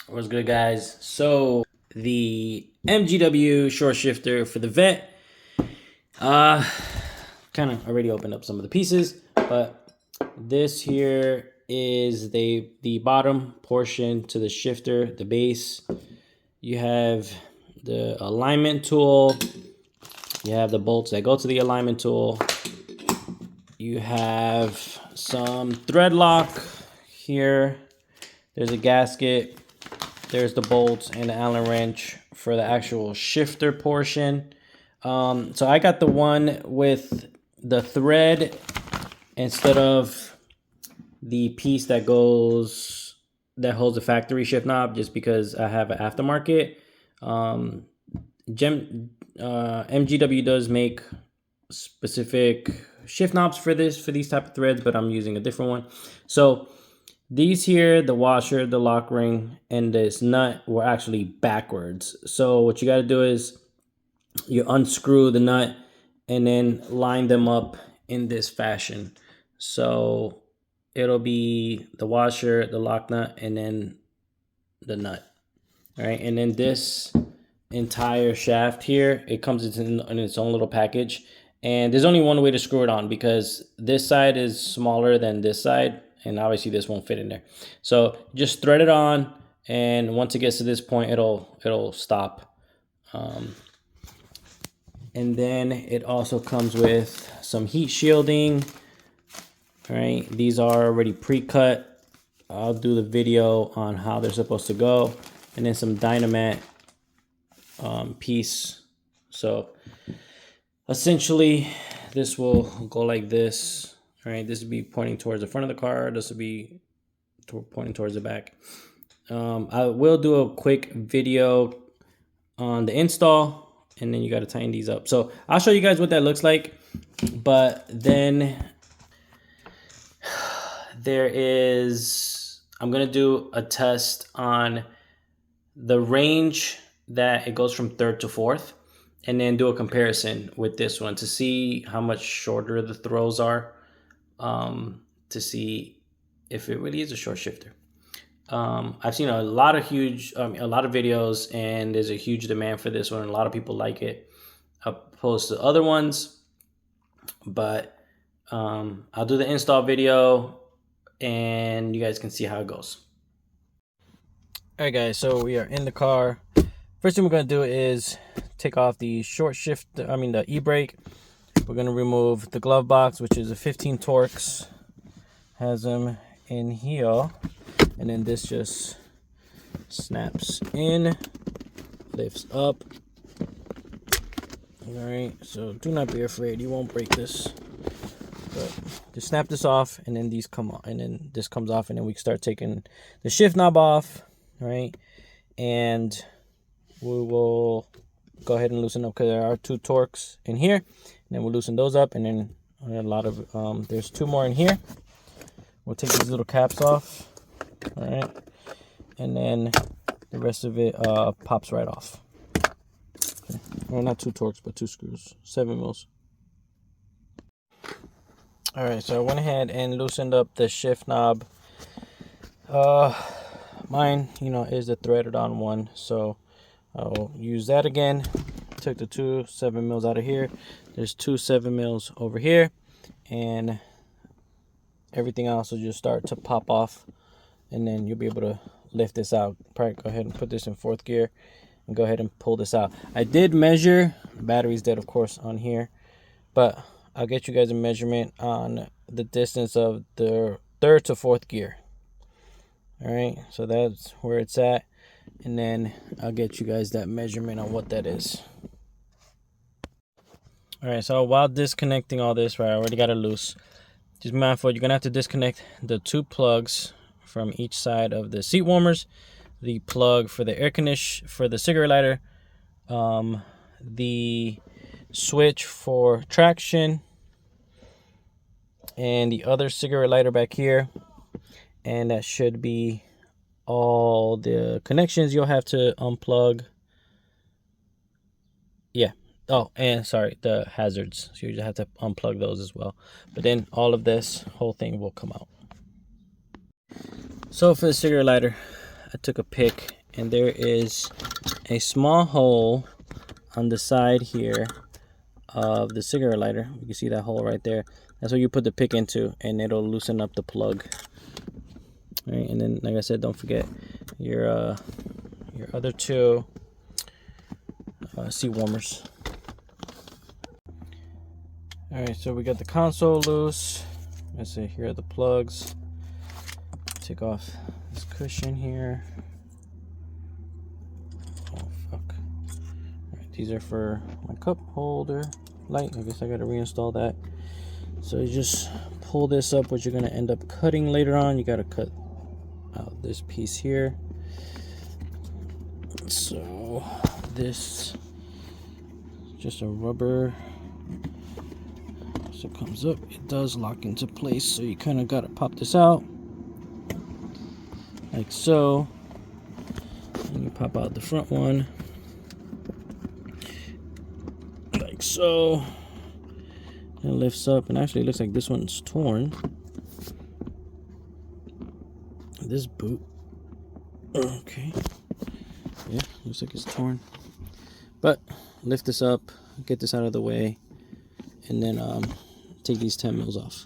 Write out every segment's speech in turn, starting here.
What's good, guys? So the MGW short shifter for the vet, uh, kind of already opened up some of the pieces, but this here is the bottom portion to the shifter, the base. You have the alignment tool. You have the bolts that go to the alignment tool. You have some thread lock here. There's a gasket. There's the bolts and the Allen wrench for the actual shifter portion. So I got the one with the thread instead of the piece that holds the factory shift knob, just because I have an aftermarket. MGW does make specific shift knobs for these type of threads, but I'm using a different one. So these here, the washer, the lock ring, and this nut were actually backwards. So what you got to do is you unscrew the nut and then line them up in this fashion. So it'll be the washer, the lock nut, and then the nut. All right, and then this entire shaft here, it comes in its own little package. And there's only one way to screw it on, because this side is smaller than this side, and obviously this won't fit in there. So just thread it on, and once it gets to this point, it'll stop. And then it also comes with some heat shielding. All right, these are already pre-cut. I'll do the video on how they're supposed to go. And then some Dynamat piece. So essentially this will go like this. All right, this will be pointing towards the front of the car. This will be pointing towards the back. I will do a quick video on the install, and then you got to tighten these up. So I'll show you guys what that looks like. But then I'm gonna do a test on the range that it goes from third to fourth, and then do a comparison with this one to see how much shorter the throws are, to see if it really is a short shifter. I've seen a lot of videos, and there's a huge demand for this one. A lot of people like it opposed to other ones, but I'll do the install video and you guys can see how it goes. All right, guys, so we are in the car. First thing we're going to do is take off the the e-brake. We're going to remove the glove box, which is a 15 Torx. Has them in here. And then this just snaps in, lifts up. All right, so do not be afraid. You won't break this. But just snap this off, and then these come off, and then this comes off, and then we start taking the shift knob off, right? And we will go ahead and loosen up, because there are 2 Torx in here, and then we'll loosen those up, and then a lot of there's 2 more in here. We'll take these little caps off, all right, and then the rest of it pops right off. Okay. Well, not 2 Torx, but 2 screws, 7 mils. All right, so I went ahead and loosened up the shift knob. Mine, is a threaded on one, so I'll use that again. Took the 2 7 mils out of here. There's 2 7 mils over here, and everything else will just start to pop off, and then you'll be able to lift this out. Probably go ahead and put this in 4th gear and go ahead and pull this out. I did measure. The battery's dead, of course, on here, but I'll get you guys a measurement on the distance of the 3rd to 4th gear. All right, so that's where it's at, and then I'll get you guys that measurement on what that is. All right, so while disconnecting all this, right, I already got it loose. Just be mindful, you're gonna have to disconnect the 2 plugs from each side of the seat warmers, the plug for the air conditioner, for the cigarette lighter, the switch for traction, and the other cigarette lighter back here. And that should be all the connections you'll have to unplug. Yeah. Oh, and sorry, the hazards. So you just have to unplug those as well. But then all of this whole thing will come out. So for the cigarette lighter, I took a pick, and there is a small hole on the side here of the cigarette lighter. You can see that hole right there. That's what you put the pick into, and it'll loosen up the plug. All right, and then like I said, don't forget your other two seat warmers. All right, so we got the console loose. Let's see, here are the plugs. Take off this cushion here. Oh fuck. All right, these are for my cup holder light. I guess I gotta reinstall that. So you just pull this up, what you're gonna end up cutting later on. You gotta cut out this piece here. So this is just a rubber. So it comes up, it does lock into place. So you kind of gotta pop this out like so. And you pop out the front one like so. It lifts up, and actually it looks like this one's torn. This boot, okay, yeah, looks like it's torn. But lift this up, get this out of the way, and then take these 10 mils off.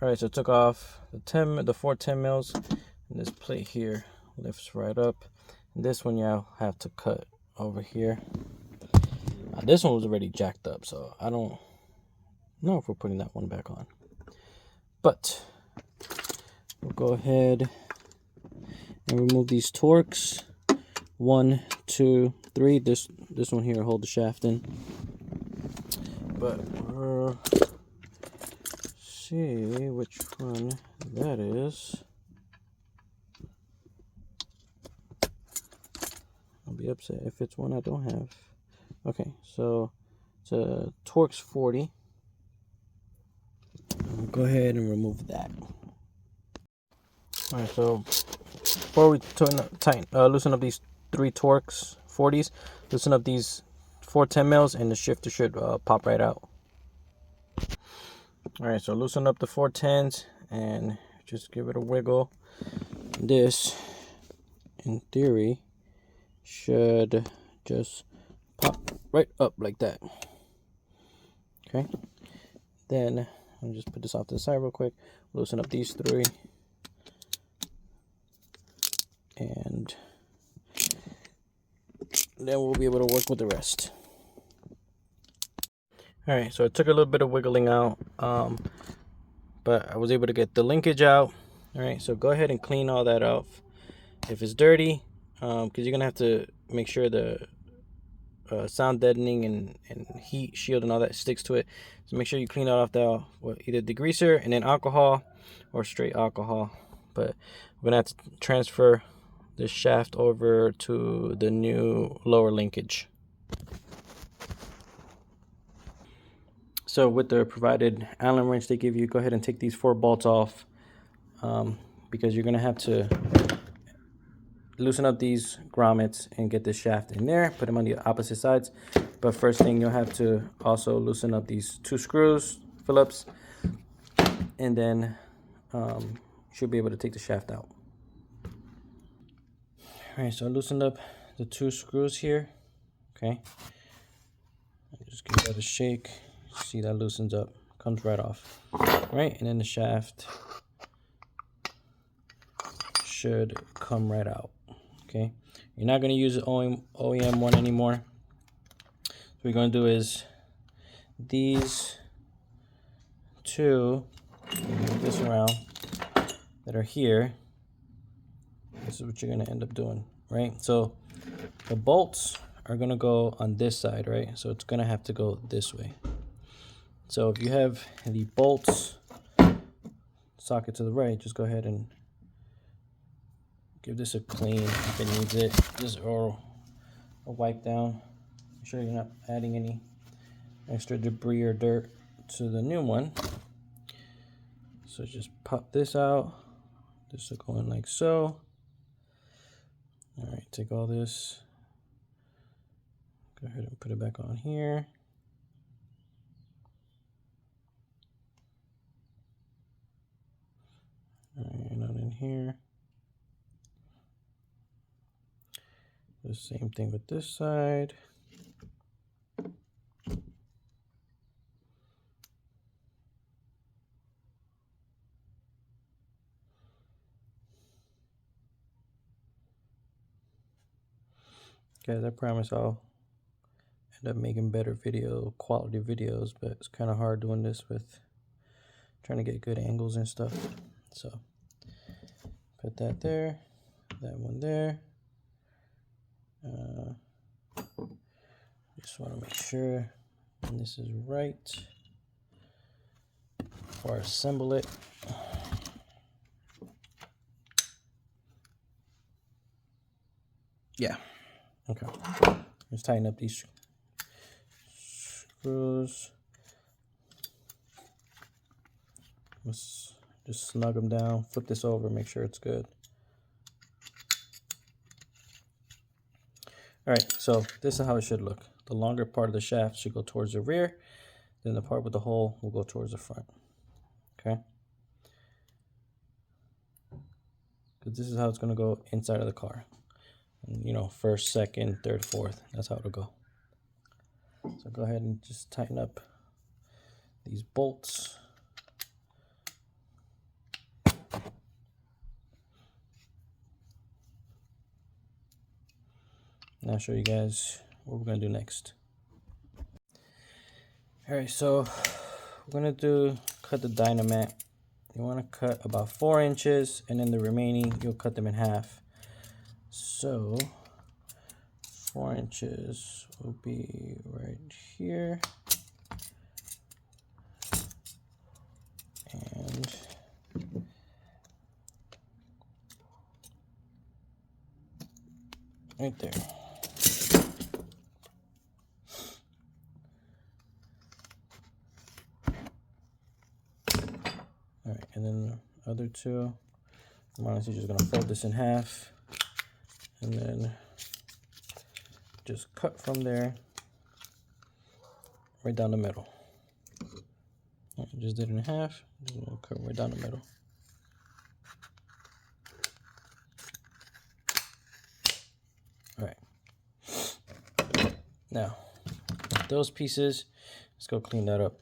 All right, so I took off the 4 10 mils, and this plate here lifts right up. And this one you have to cut over here. This one was already jacked up, so I don't know if we're putting that one back on. But we'll go ahead and remove these Torx. 1, 2, 3. This one here hold the shaft in. But we'll see which one that is. I'll be upset if it's one I don't have. Okay, so it's a Torx 40. We'll go ahead and remove that. All right, so before we loosen up these 3 Torx 40s, loosen up these 4 10 mils, and the shifter should pop right out. All right, so loosen up the 410s and just give it a wiggle. This, in theory, should just pop right up like that. Okay, then I'll just put this off to the side real quick. Loosen up these 3, and then we'll be able to work with the rest. All right, so it took a little bit of wiggling out, but I was able to get the linkage out. All right, so go ahead and clean all that off. If it's dirty, because you're gonna have to make sure the sound deadening and heat shield and all that sticks to it. So make sure you clean it off with either degreaser and then alcohol or straight alcohol. But we're gonna have to transfer this shaft over to the new lower linkage. So with the provided Allen wrench they give you, go ahead and take these 4 bolts off, because you're gonna have to loosen up these grommets and get the shaft in there, put them on the opposite sides. But first thing, you'll have to also loosen up these 2 screws, Phillips, and then you should be able to take the shaft out. All right, so I loosened up the 2 screws here. Okay, just give that a shake. See, that loosens up, comes right off. Right, and then the shaft should come right out. Okay, you're not going to use the OEM one anymore. What we're going to do is these 2, move this around, that are here. This is what you're going to end up doing, right? So the bolts are going to go on this side, right? So it's going to have to go this way. So if you have the bolts socket to the right, just go ahead and give this a clean if it needs it, just or a wipe down. Make sure you're not adding any extra debris or dirt to the new one. So just pop this out. This will go in like so. All right, take all this, go ahead and put it back on here. All right, not in here. The same thing with this side. Guys, I promise I'll end up making better quality videos, but it's kind of hard doing this with trying to get good angles and stuff. So put that there, that one there. Just want to make sure this is right before I assemble it. Yeah. Okay. Let's tighten up these screws. Let's just snug them down. Flip this over, make sure it's good. All right, so this is how it should look. The longer part of the shaft should go towards the rear, then the part with the hole will go towards the front. Okay? Because this is how it's going to go inside of the car. And, you know, first, second, third, fourth. That's how it'll go. So go ahead and just tighten up these bolts. And I'll show you guys what we're going to do next. All right, so we're going to cut the dynamat. You want to cut about 4 inches, and then the remaining, you'll cut them in half. So 4 inches will be right here. And right there. All right, and then the other two, I'm honestly just gonna fold this in half and then just cut from there right down the middle. Right, just did it in half, just gonna cut right down the middle. All right, now those pieces, let's go clean that up.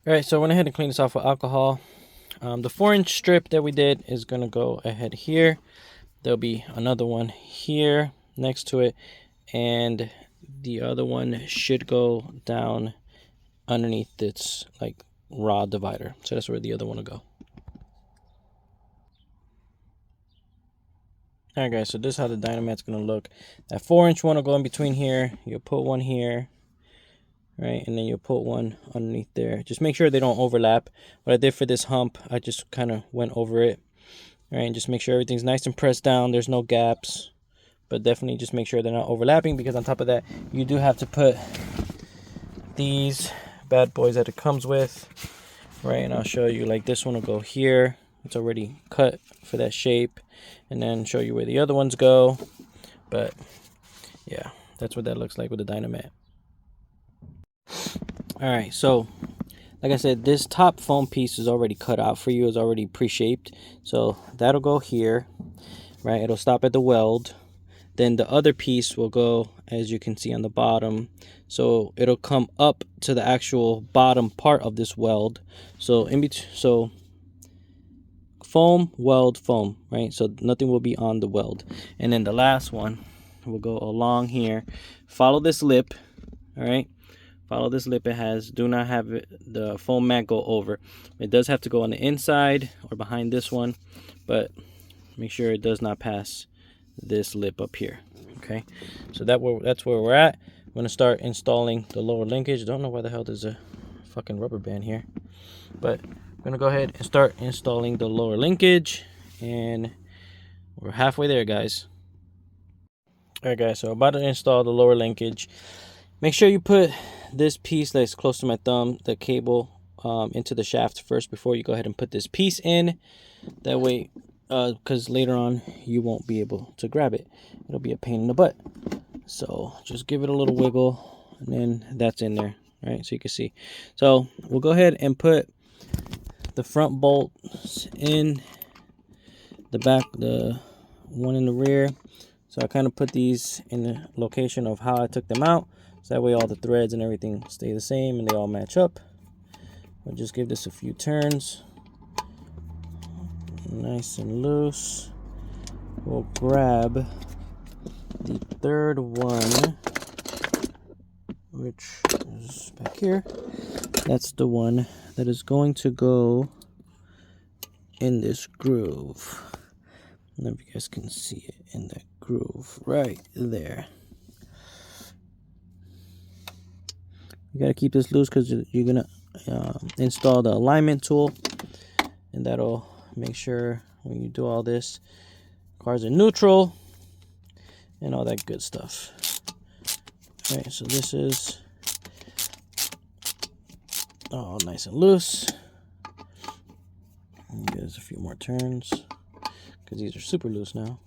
All right, so I went ahead and cleaned this off with alcohol. The 4-inch strip that we did is going to go ahead here. There'll be another one here next to it, and the other one should go down underneath its like rod divider. So that's where the other one will go. All right, guys, so this is how the dynamat's going to look. That 4-inch one will go in between here. You'll put one here. Right, and then you'll put one underneath there. Just make sure they don't overlap. What I did for this hump, I just kind of went over it. All right, and just make sure everything's nice and pressed down. There's no gaps, but definitely just make sure they're not overlapping, because on top of that, you do have to put these bad boys that it comes with. Right, and I'll show you, like this one will go here. It's already cut for that shape, and then show you where the other ones go. But yeah, that's what that looks like with the dynamat. All right, so like I said, this top foam piece is already cut out for you. It's already pre-shaped, so that'll go here. Right, it'll stop at the weld. Then the other piece will go, as you can see, on the bottom, so it'll come up to the actual bottom part of this weld. So in between, so foam, weld, foam, right? So nothing will be on the weld. And then the last one will go along here. Follow this lip. All right, follow this lip. It has, do not have the foam mat go over. It does have to go on the inside or behind this one, but make sure it does not pass this lip up here. Okay, so that's where we're at. I'm gonna start installing the lower linkage. Don't know why the hell there's a fucking rubber band here, but I'm gonna go ahead and start installing the lower linkage, and we're halfway there, guys. All right, guys, so about to install the lower linkage. Make sure you put this piece that's close to my thumb, the cable, into the shaft first before you go ahead and put this piece in. That way, because later on you won't be able to grab it. It'll be a pain in the butt. So just give it a little wiggle, and then that's in there, right? So you can see. So we'll go ahead and put the front bolts in the back, the one in the rear. So I kind of put these in the location of how I took them out. So that way all the threads and everything stay the same and they all match up. I'll just give this a few turns. Nice and loose. We'll grab the third one, which is back here. That's the one that is going to go in this groove. I don't know if you guys can see it in that groove right there. You got to keep this loose because you're going to install the alignment tool, and that'll make sure when you do all this, cars are neutral and all that good stuff. All right, so this is all nice and loose. Give this a few more turns because these are super loose now.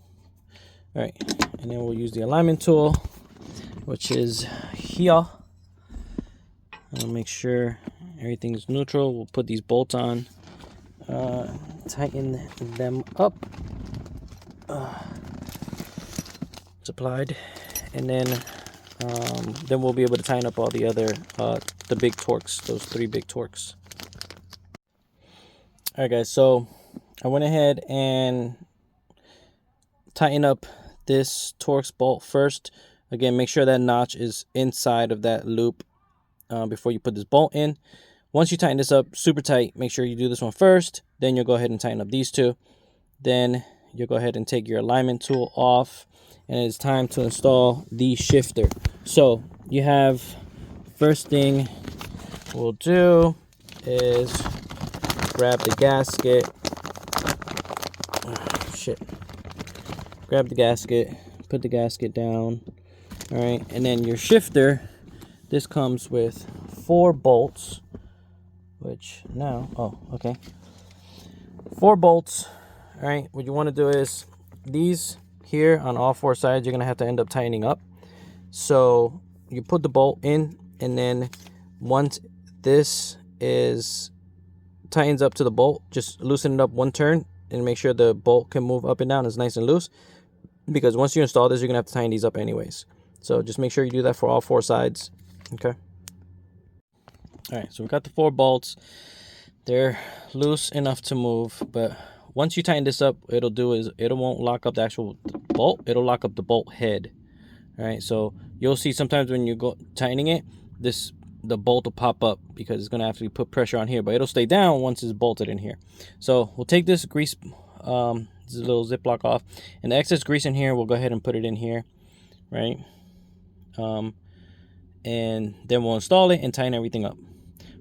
All right, and then we'll use the alignment tool, which is here. I'll make sure everything's neutral. We'll put these bolts on, tighten them up. It's applied, and then we'll be able to tighten up all the other the big torques, those 3 big torques. All right, guys. So I went ahead and tighten up this Torx bolt first. Again, make sure that notch is inside of that loop before you put this bolt in. Once you tighten this up super tight, make sure you do this one first. Then you'll go ahead and tighten up these 2. Then you'll go ahead and take your alignment tool off, and it's time to install the shifter. So you have, first thing we'll do is grab the gasket. Oh, shit. Grab the gasket, put the gasket down. All right, and then your shifter, this comes with 4 bolts, which now, oh, okay. 4 bolts. All right, what you want to do is these here on all 4 sides, you're going to have to end up tightening up. So you put the bolt in, and then once this is tightens up to the bolt, just loosen it up 1 turn and make sure the bolt can move up and down. It's nice and loose, because once you install this, you're gonna have to tighten these up anyways. So just make sure you do that for all 4 sides. Okay. All right, so we got the 4 bolts. They're loose enough to move, but once you tighten this up, it'll do is it won't lock up the actual bolt. It'll lock up the bolt head. All right, so you'll see sometimes when you go tightening it, the bolt will pop up because it's gonna have to put pressure on here, but it'll stay down once it's bolted in here. So we'll take this grease, this little Ziploc off, and the excess grease in here, we'll go ahead and put it in here, right? And then we'll install it and tighten everything up.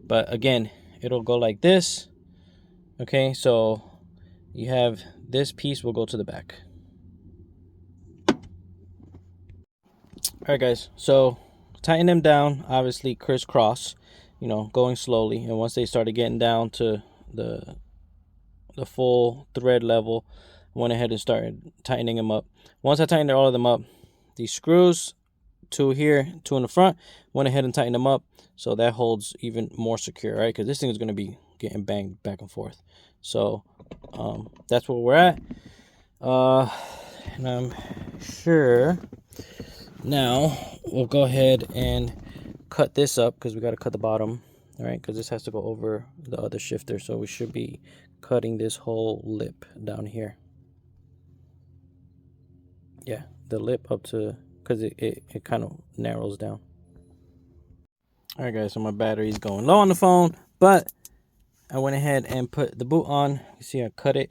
But again, it'll go like this. Okay, so you have this piece will go to the back. All right, guys, so tighten them down, obviously crisscross, you know, going slowly. And once they started getting down to the full thread level, I went ahead and started tightening them up. Once I tightened all of them up, these screws, 2 here, 2 in the front, went ahead and tightened them up so that holds even more secure, right? Because this thing is going to be getting banged back and forth. So that's where we're at. And I'm sure now we'll go ahead and cut this up, because we got to cut the bottom, all right? Because this has to go over the other shifter, so we should be cutting this whole lip down here. Yeah, the lip up to, because it kind of narrows down. All right, guys, so my battery's going low on the phone, but I went ahead and put the boot on. You see I cut it.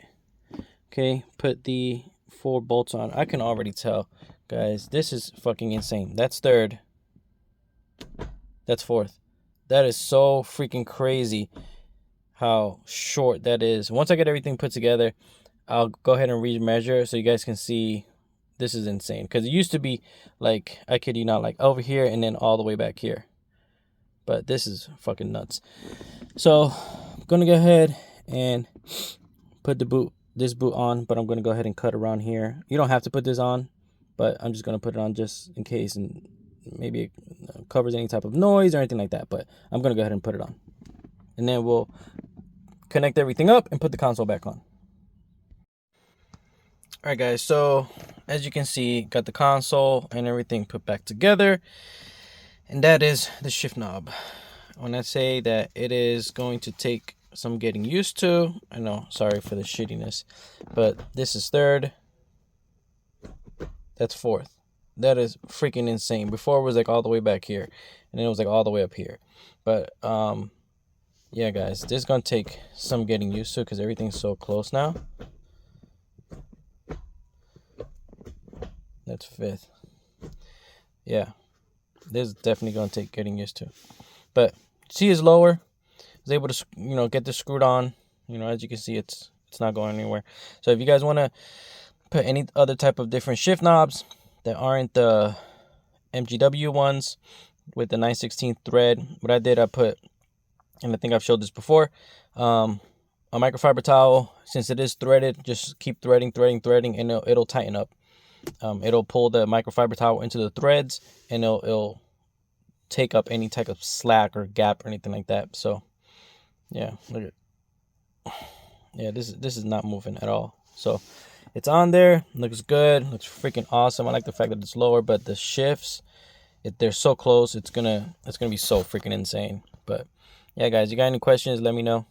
Okay, put the 4 bolts on. I can already tell, guys, this is fucking insane. That's 3rd. That's 4th. That is so freaking crazy how short that is. Once I get everything put together, I'll go ahead and remeasure so you guys can see. This is insane, because it used to be like, I kid you not, like over here and then all the way back here. But this is fucking nuts. So I'm gonna go ahead and put this boot on, but I'm gonna go ahead and cut around here. You don't have to put this on, but I'm just gonna put it on just in case, and maybe it covers any type of noise or anything like that. But I'm gonna go ahead and put it on, and then we'll connect everything up and put the console back on. All right, guys, so as you can see, got the console and everything put back together, and that is the shift knob. When I say that it is going to take some getting used to, I know, sorry for the shittiness, but this is third, that's fourth. That is freaking insane. Before it was like all the way back here, and then it was like all the way up here. But yeah, guys, this is gonna take some getting used to because everything's so close now. That's fifth. Yeah, this is definitely gonna take getting used to. But C is lower. I was able to get this screwed on. As you can see, it's not going anywhere. So if you guys want to put any other type of different shift knobs that aren't the MGW ones with the 9/16 thread, what I did, I put, and I think I've showed this before, a microfiber towel. Since it is threaded, just keep threading, and it'll tighten up. It'll pull the microfiber towel into the threads, and it'll take up any type of slack or gap or anything like that. So yeah, look at, yeah, this is not moving at all. So it's on there, looks good, looks freaking awesome. I like the fact that it's lower, but the shifts, they're so close, it's gonna be so freaking insane. But yeah, guys, you got any questions, let me know.